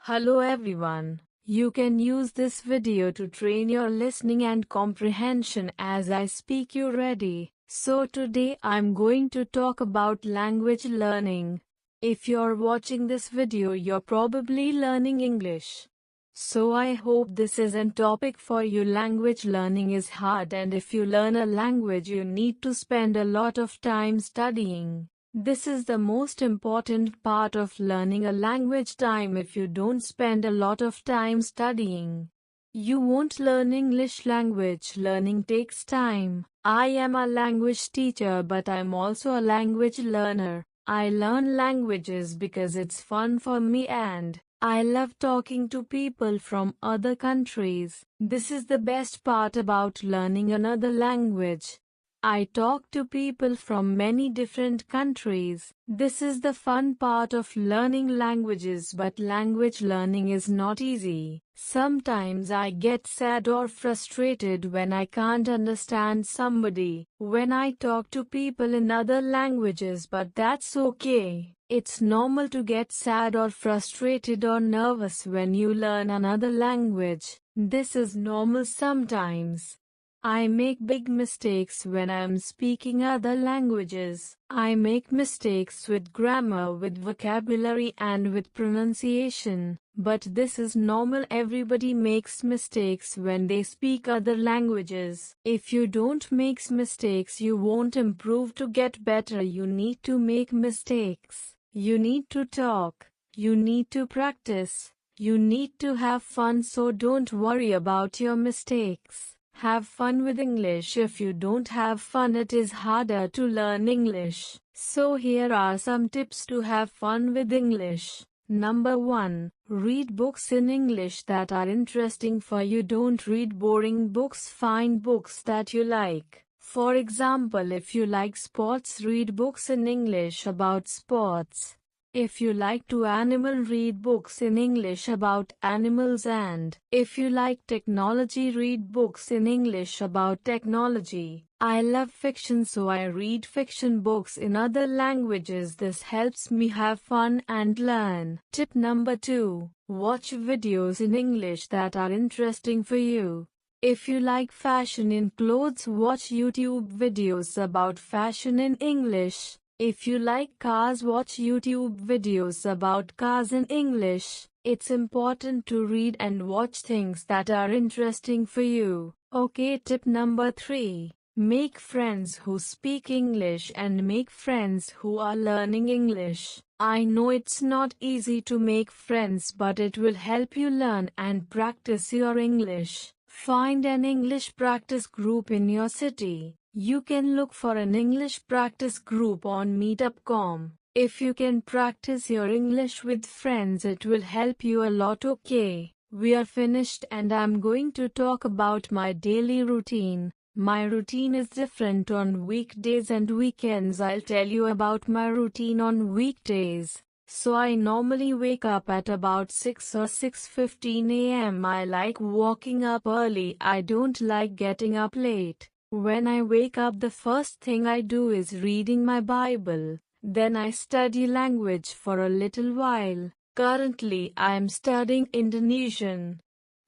Hello everyone. You can use this video to train your listening and comprehension as I speak. You ready? So today I'm going to talk about language learning. If you're watching this video, you're probably learning English. So I hope this is a topic for you. Language learning is hard, and if you learn a language you need to spend a lot of time studying. This is the most important part of learning a language. If you don't spend a lot of time studying, you won't learn English. Language learning takes time. I am a language teacher, but I'm also a language learner. I learn languages because it's fun for me and I love talking to people from other countries. This is the best part about learning another language. I talk to people from many different countries. This is the fun part of learning languages, but language learning is not easy. Sometimes I get sad or frustrated when I can't understand somebody when I talk to people in other languages, but that's okay. It's normal to get sad or frustrated or nervous when you learn another language. This is normal sometimes. I make big mistakes when I am speaking other languages. I make mistakes with grammar, with vocabulary and with pronunciation. But this is normal. Everybody makes mistakes when they speak other languages. If you don't make mistakes, you won't improve. To get better, you need to make mistakes. You need to talk. You need to practice. You need to have fun, so don't worry about your mistakes. Have fun with English. If you don't have fun, it is harder to learn English. So here are some tips to have fun with English. Number 1. Read books in English that are interesting for you. Don't read boring books. Find books that you like. For example, if you like sports, read books in English about sports. If you like to animal, read books in English about animals, and if you like technology, read books in English about technology. I love fiction, so I read fiction books in other languages. This helps me have fun and learn. Tip number 2. Watch videos in English that are interesting for you. If you like fashion in clothes, watch YouTube videos about fashion in English. If you like cars, watch YouTube videos about cars in English. It's important to read and watch things that are interesting for you. Okay, tip number 3. Make friends who speak English and make friends who are learning English. I know it's not easy to make friends, but it will help you learn and practice your English. Find an English practice group in your city. You can look for an English practice group on meetup.com. If you can practice your English with friends, it will help you a lot. Okay, we are finished and I'm going to talk about my daily routine. My routine is different on weekdays and weekends. I'll tell you about my routine on weekdays. So I normally wake up at about 6 or 6:15 a.m. I like waking up early. I don't like getting up late. When I wake up, the first thing I do is reading my Bible. Then I study language for a little while. Currently, I am studying Indonesian.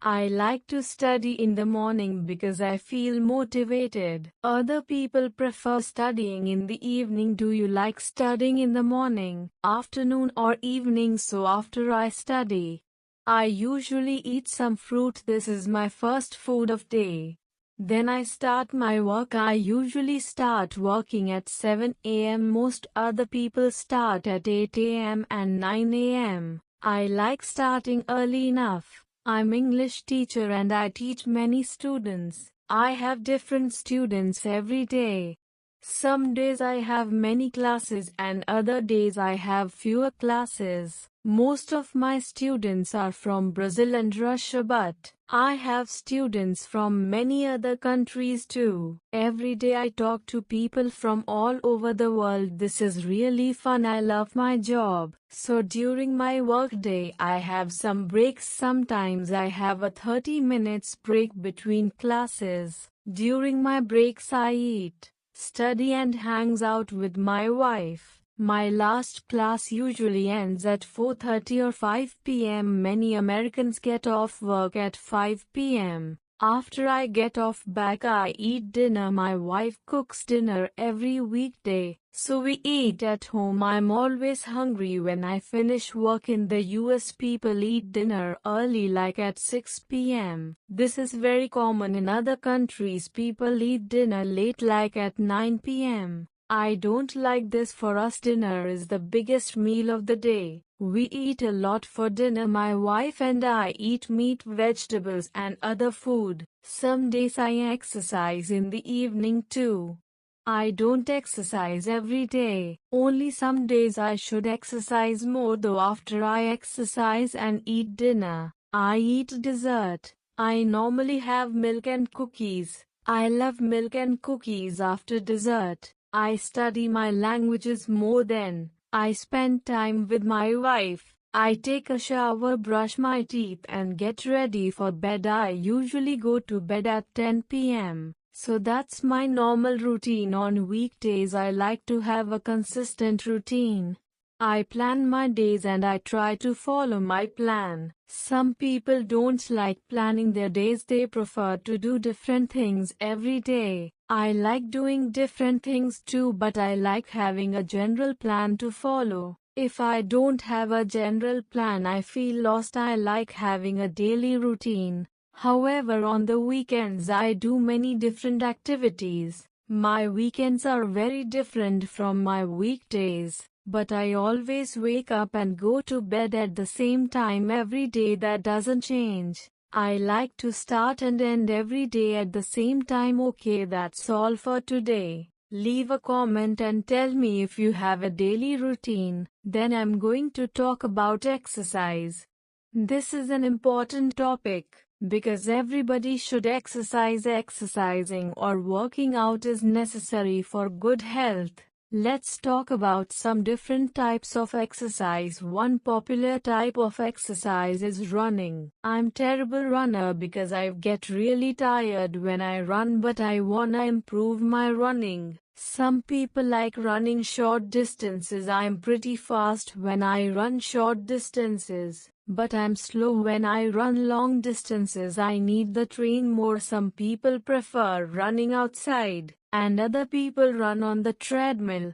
I like to study in the morning because I feel motivated. Other people prefer studying in the evening. Do you like studying in the morning, afternoon, or evening? So after I study, I usually eat some fruit. This is my first food of day. Then I start my work. I usually start working at 7 a.m. Most other people start at 8 a.m. and 9 a.m. I like starting early enough. I'm English teacher and I teach many students. I have different students every day. Some days I have many classes and other days I have fewer classes. Most of my students are from Brazil and Russia, but I have students from many other countries too. Every day I talk to people from all over the world. This is really fun. I love my job. So during my work day, I have some breaks. Sometimes I have a 30 minutes break between classes. During my breaks I eat, study and hangs out with my wife. My last class usually ends at 4:30 or 5 p.m. Many Americans get off work at 5 p.m. After I get off back, I eat dinner. My wife cooks dinner every weekday, so we eat at home. I'm always hungry when I finish work. In the US, people eat dinner early, like at 6 p.m. This is very common. In other countries, people eat dinner late, like at 9 p.m. I don't like this. For us, dinner is the biggest meal of the day. We eat a lot for dinner. My wife and I eat meat, vegetables, and other food. Some days I exercise in the evening too. I don't exercise every day. Only some days I should exercise more though. After I exercise and eat dinner, I eat dessert. I normally have milk and cookies. I love milk and cookies after dessert. I study my languages more than I spend time with my wife. I take a shower, brush my teeth, and get ready for bed. I usually go to bed at 10 p.m. So that's my normal routine. On weekdays, I like to have a consistent routine. I plan my days and I try to follow my plan. Some people don't like planning their days. They prefer to do different things every day. I like doing different things too, but I like having a general plan to follow. If I don't have a general plan, I feel lost. I like having a daily routine. However, on the weekends I do many different activities. My weekends are very different from my weekdays, but I always wake up and go to bed at the same time every day. That doesn't change. I like to start and end every day at the same time. Okay, that's all for today. Leave a comment and tell me if you have a daily routine. Then I'm going to talk about exercise. This is an important topic because everybody should exercise. Exercising or working out is necessary for good health. Let's talk about some different types of exercise. One popular type of exercise is running. I'm terrible runner because I get really tired when I run, but I wanna improve my running. Some people like running short distances. I'm pretty fast when I run short distances, but I'm slow when I run long distances. I need the train more. Some people prefer running outside, and other people run on the treadmill.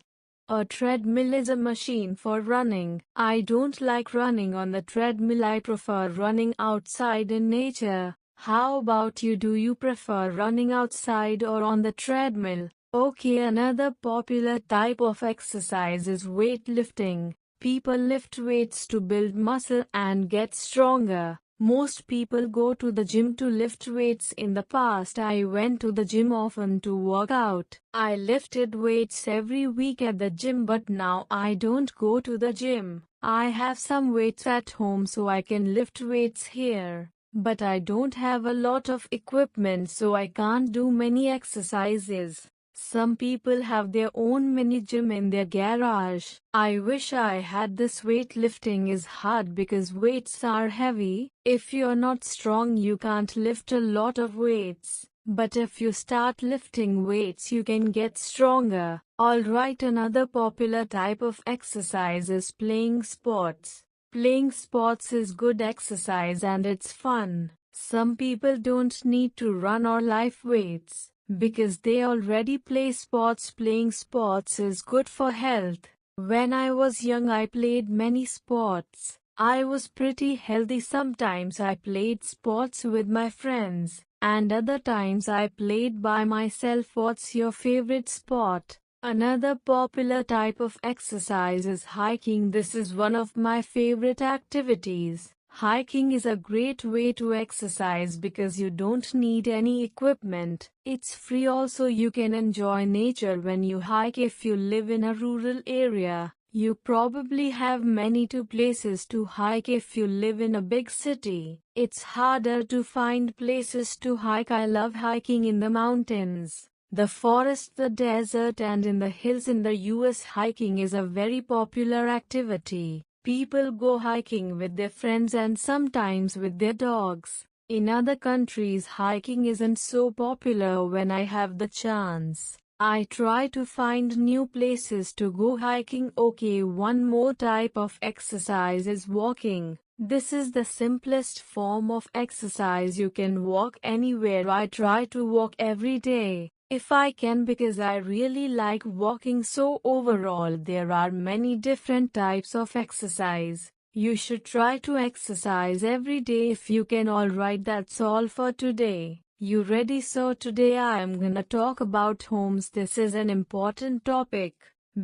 A treadmill is a machine for running. I don't like running on the treadmill. I prefer running outside in nature. How about you? Do you prefer running outside or on the treadmill? Okay, another popular type of exercise is weightlifting. People lift weights to build muscle and get stronger. Most people go to the gym to lift weights. In the past, I went to the gym often to work out. I lifted weights every week at the gym, but now I don't go to the gym. I have some weights at home so I can lift weights here, but I don't have a lot of equipment so I can't do many exercises. Some people have their own mini gym in their garage. I wish I had this. Weightlifting is hard because weights are heavy. If you're not strong, you can't lift a lot of weights. But if you start lifting weights, you can get stronger. Alright, another popular type of exercise is playing sports. Playing sports is good exercise and it's fun. Some people don't need to run or lift weights because they already play sports. Playing sports is good for health. When I was young, I played many sports. I was pretty healthy. Sometimes I played sports with my friends, and other times I played by myself. What's your favorite sport? Another popular type of exercise is hiking. This is one of my favorite activities. Hiking is a great way to exercise because you don't need any equipment. It's free. Also, you can enjoy nature when you hike. If you live in a rural area, you probably have many places to hike. If you live in a big city, it's harder to find places to hike. I love hiking in the mountains, the forest, the desert, and in the hills. In the US, hiking is a very popular activity. People go hiking with their friends and sometimes with their dogs. In other countries, hiking isn't so popular. When I have the chance, I try to find new places to go hiking. Okay, one more type of exercise is walking. This is the simplest form of exercise. You can walk anywhere. I try to walk every day, if I can, because I really like walking. So overall, there are many different types of exercise. You should try to exercise every day if you can. Alright, that's all for today. You ready? So today I am gonna talk about homes. This is an important topic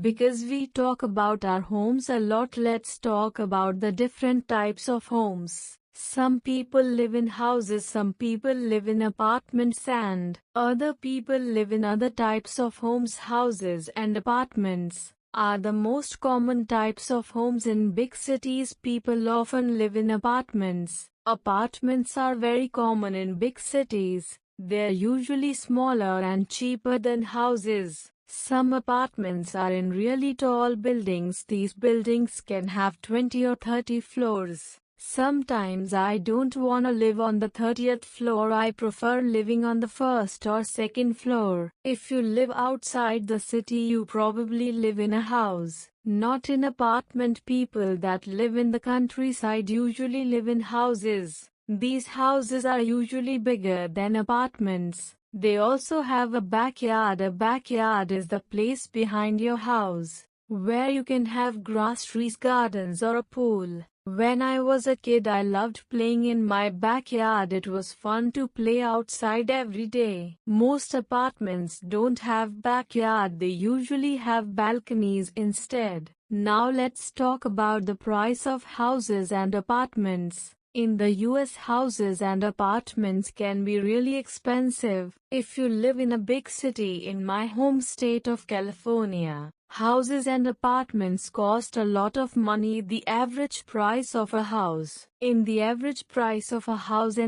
because we talk about our homes a lot. Let's talk about the different types of homes. Some people live in houses, some people live in apartments, and other people live in other types of homes. Houses and apartments are the most common types of homes in big cities. People often live in apartments. Apartments are very common in big cities. They're usually smaller and cheaper than houses. Some apartments are in really tall buildings. These buildings can have 20 or 30 floors. Sometimes I don't want to live on the 30th floor. I prefer living on the first or second floor. If you live outside the city, you probably live in a house, not in apartment. People that live in the countryside usually live in houses. These houses are usually bigger than apartments. They also have a backyard. A backyard is the place behind your house where you can have grass, trees, gardens, or a pool. When I was a kid, I loved playing in my backyard. It was fun to play outside every day. Most apartments don't have backyard. They usually have balconies instead. Now let's talk about the price of houses and apartments. In the US, houses and apartments can be really expensive. If you live in a big city, in my home state of California, houses and apartments cost a lot of money. The average price of a house in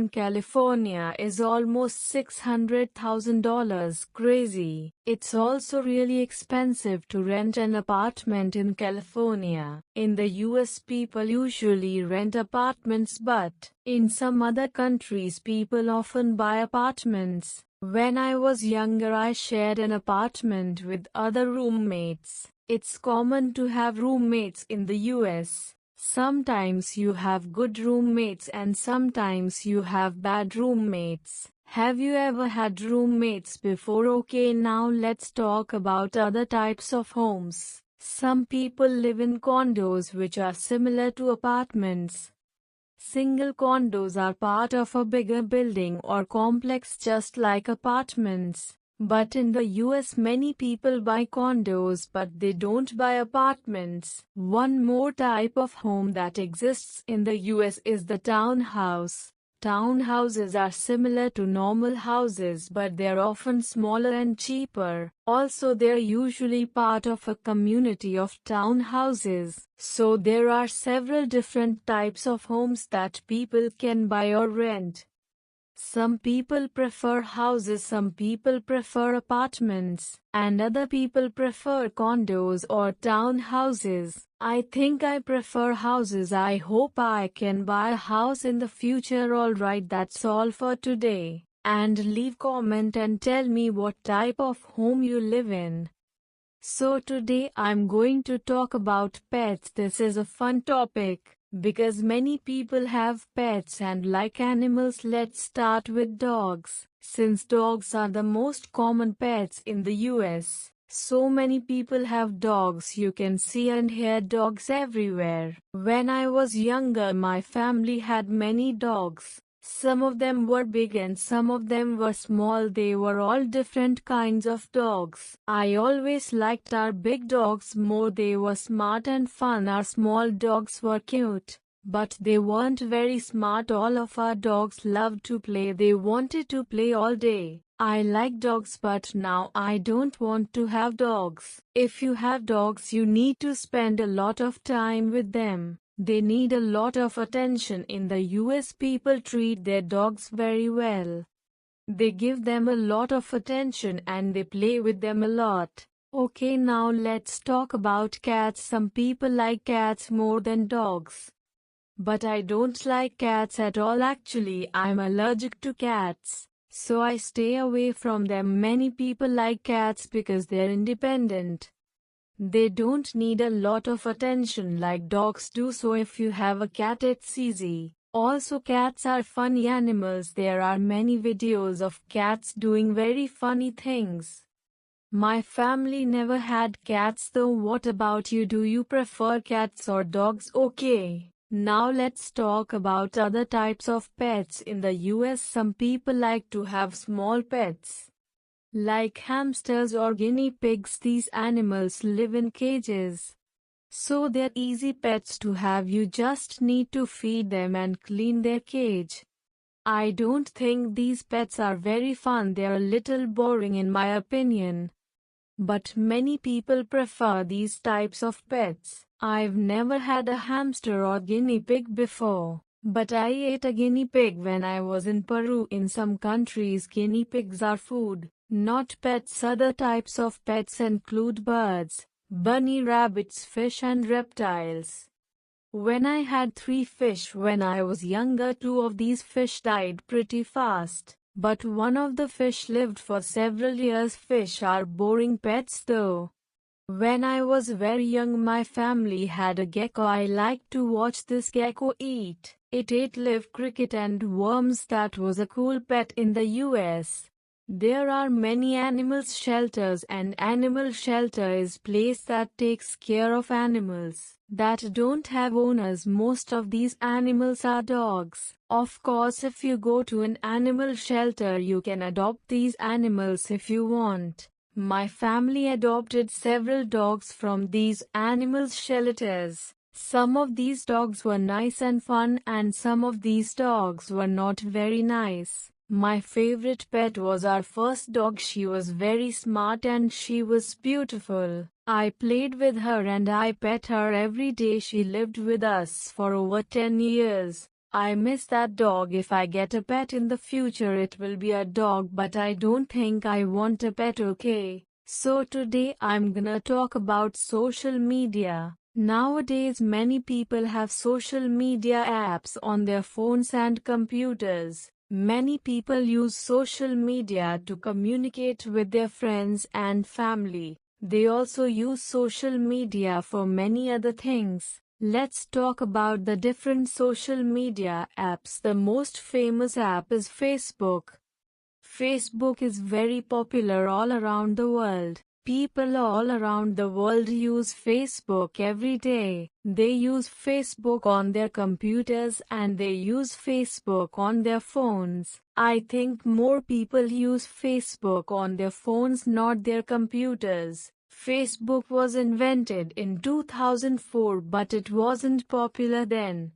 California is almost $600,000. Crazy. It's also really expensive to rent an apartment in California. In the US, people usually rent apartments, but in some other countries, people often buy apartments. When I was younger, I shared an apartment with other roommates. It's common to have roommates in the US. Sometimes you have good roommates and sometimes you have bad roommates. Have you ever had roommates before? Okay, now let's talk about other types of homes. Some people live in condos, which are similar to apartments. Single condos are part of a bigger building or complex just like apartments. But in the US, many people buy condos but they don't buy apartments. One more type of home that exists in the US is the townhouse. Townhouses are similar to normal houses, but they're often smaller and cheaper. Also, they're usually part of a community of townhouses. So there are several different types of homes that people can buy or rent. Some people prefer houses, some people prefer apartments, and other people prefer condos or townhouses. I think I prefer houses. I hope I can buy a house in the future. Alright, that's all for today. And leave comment and tell me what type of home you live in. So today I'm going to talk about pets. This is a fun topic because many people have pets and like animals. Let's start with dogs. Since dogs are the most common pets in the US, so many people have dogs. You can see and hear dogs everywhere. When I was younger, my family had many dogs. Some of them were big and some of them were small. They were all different kinds of dogs. I always liked our big dogs more. They were smart and fun. Our small dogs were cute, but they weren't very smart. All of our dogs loved to play. They wanted to play all day. I like dogs, but now I don't want to have dogs. If you have dogs, you need to spend a lot of time with them. They need a lot of attention. In the US, people treat their dogs very well. They give them a lot of attention and they play with them a lot. Okay, now let's talk about cats. Some people like cats more than dogs. But I don't like cats at all. Actually, I'm allergic to cats. so I stay away from them. Many people like cats because they're independent. They don't need a lot of attention like dogs do, so if you have a cat it's easy. Also, cats are funny animals. There are many videos of cats doing very funny things. My family never had cats though. What about you? Do you prefer cats or dogs? Okay. Now let's talk about other types of pets. In the US, some people like to have small pets, like hamsters or guinea pigs. These animals live in cages, so they're easy pets to have. You just need to feed them and clean their cage. I don't think these pets are very fun. They're a little boring in my opinion. But many people prefer these types of pets. I've never had a hamster or guinea pig before, but I ate a guinea pig when I was in Peru. In some countries, guinea pigs are food, not pets. Other types of pets include birds, bunny rabbits, fish and reptiles. When I had 3 fish when I was younger, 2 of these fish died pretty fast, but one of the fish lived for several years. Fish are boring pets though. When I was very young, my family had a gecko. I liked to watch this gecko eat. It ate live cricket and worms. That was a cool pet. In the US, there are many animal shelters, and animal shelter is place that takes care of animals that don't have owners. Most of these animals are dogs. Of course, if you go to an animal shelter, you can adopt these animals if you want. My family adopted several dogs from these animal shelters. Some of these dogs were nice and fun, and some of these dogs were not very nice. My favorite pet was our first dog. She was very smart and she was beautiful. I played with her and I pet her every day. She lived with us for over 10 years. I miss that dog. If I get a pet in the future, it will be a dog, but I don't think I want a pet. Okay, so today I'm gonna talk about social media. Nowadays many people have social media apps on their phones and computers. Many people use social media to communicate with their friends and family. They also use social media for many other things. Let's talk about the different social media apps. The most famous app is Facebook. Facebook is very popular all around the world. People all around the world use Facebook every day. They use Facebook on their computers and they use Facebook on their phones. I think more people use Facebook on their phones, not their computers. Facebook was invented in 2004, but it wasn't popular then.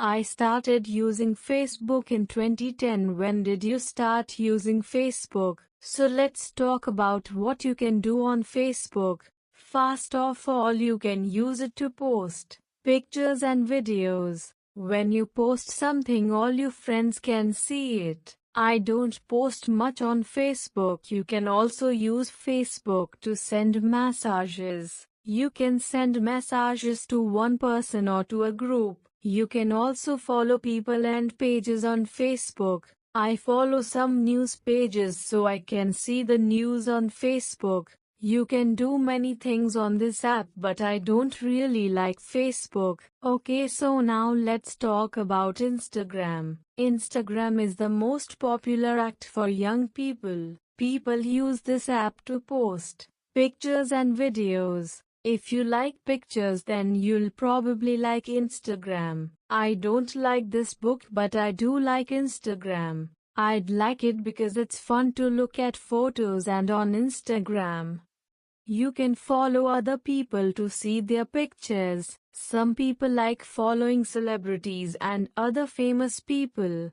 I started using Facebook in 2010. When did you start using Facebook? So let's talk about what you can do on Facebook. First of all, you can use it to post pictures and videos. When you post something, all your friends can see it. I don't post much on Facebook. You can also use Facebook to send messages. You can send messages to one person or to a group. You can also follow people and pages on Facebook. I follow some news pages so I can see the news on Facebook. You can do many things on this app, but I don't really like Facebook. Okay, so now let's talk about Instagram. Instagram is the most popular app for young people. People use this app to post pictures and videos. If you like pictures, then you'll probably like Instagram. I don't like this book, but I do like Instagram. I'd like it because it's fun to look at photos, and on Instagram, you can follow other people to see their pictures. Some people like following celebrities and other famous people.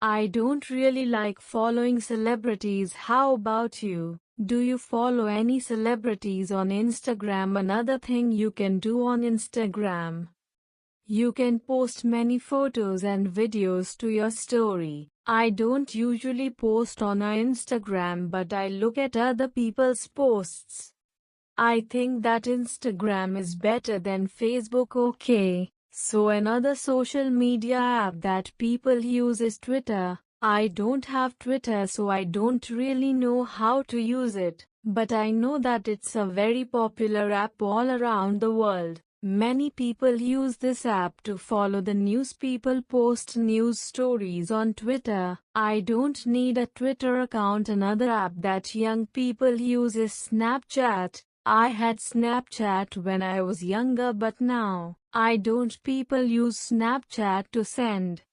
I don't really like following celebrities. How about you? Do you follow any celebrities on Instagram? Another thing you can do on Instagram, you can post many photos and videos to your story. I don't usually post on our Instagram, but I look at other people's posts. I think that Instagram is better than Facebook. Okay, so another social media app that people use is Twitter. I don't have Twitter, so I don't really know how to use it, but I know that it's a very popular app all around the world. Many people use this app to follow the news. People post news stories on Twitter. I don't need a Twitter account. Another app that young people use is Snapchat. I had Snapchat when I was younger, but now I don't. People use Snapchat to send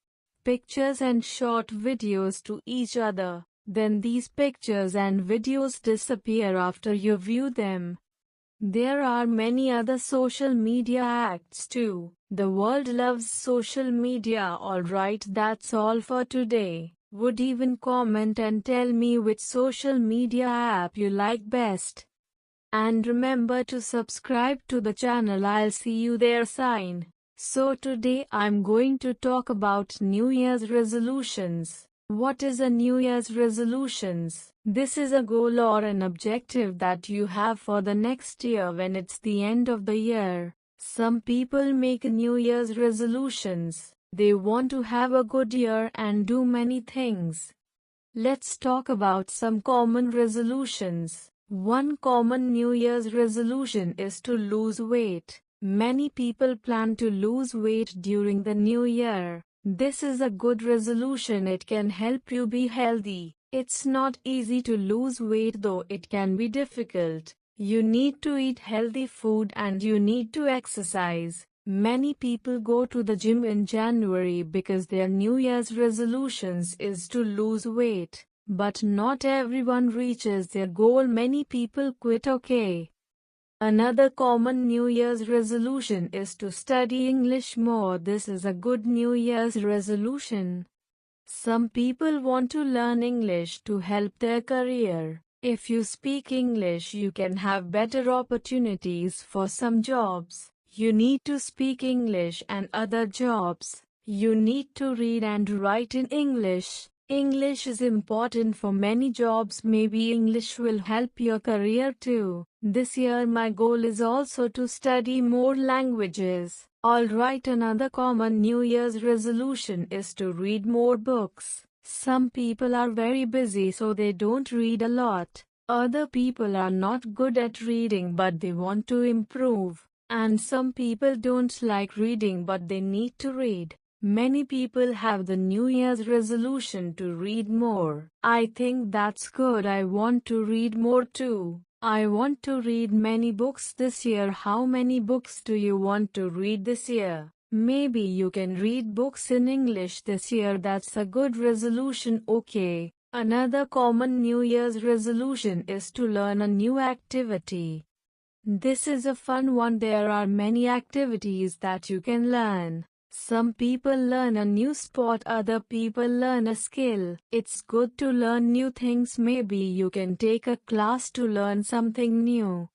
pictures and short videos to each other. Then these pictures and videos disappear after you view them. There are many other social media acts too. The world loves social media. Alright, that's all for today. Would even comment and tell me which social media app you like best. And remember to subscribe to the channel. I'll see you there. Sign. So today I'm going to talk about New Year's resolutions. What is a New Year's resolutions? This is a goal or an objective that you have for the next year when it's the end of the year. Some people make New Year's resolutions. They want to have a good year and do many things. Let's talk about some common resolutions. One common New Year's resolution is to lose weight. Many people plan to lose weight during the new year. This is a good resolution. It can help you be healthy. It's not easy to lose weight though. It can be difficult. You need to eat healthy food and you need to exercise. Many people go to the gym in January because their New Year's resolutions is to lose weight. But not everyone reaches their goal. Many people quit. Okay. Another common New Year's resolution is to study English more. This is a good New Year's resolution. Some people want to learn English to help their career. If you speak English, you can have better opportunities for some jobs. You need to speak English and other jobs. You need to read and write in English. English is important for many jobs. Maybe English will help your career too. This year my goal is also to study more languages. Alright, another common New Year's resolution is to read more books. Some people are very busy so they don't read a lot. Other people are not good at reading but they want to improve. And some people don't like reading but they need to read. Many people have the New Year's resolution to read more. I think that's good. I want to read more too. I want to read many books this year. How many books do you want to read this year? Maybe you can read books in English this year. That's a good resolution. Okay. Another common New Year's resolution is to learn a new activity. This is a fun one. There are many activities that you can learn. Some people learn a new sport, other people learn a skill. It's good to learn new things. Maybe you can take a class to learn something new.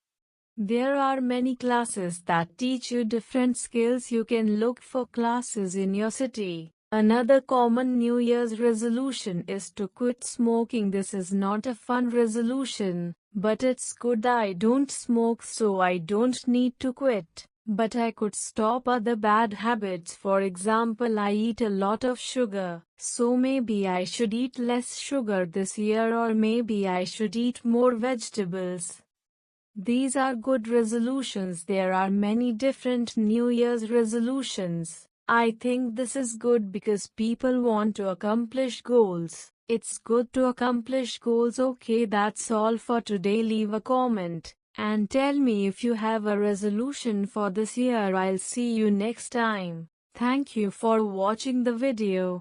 There are many classes that teach you different skills. You can look for classes in your city. Another common New Year's resolution is to quit smoking. This is not a fun resolution, but it's good. I don't smoke, so I don't need to quit. But I could stop other bad habits. For example, I eat a lot of sugar. So maybe I should eat less sugar this year, or maybe I should eat more vegetables. These are good resolutions. There are many different New Year's resolutions. I think this is good because people want to accomplish goals. It's good to accomplish goals. Okay, that's all for today. Leave a comment and tell me if you have a resolution for this year. I'll see you next time. Thank you for watching the video.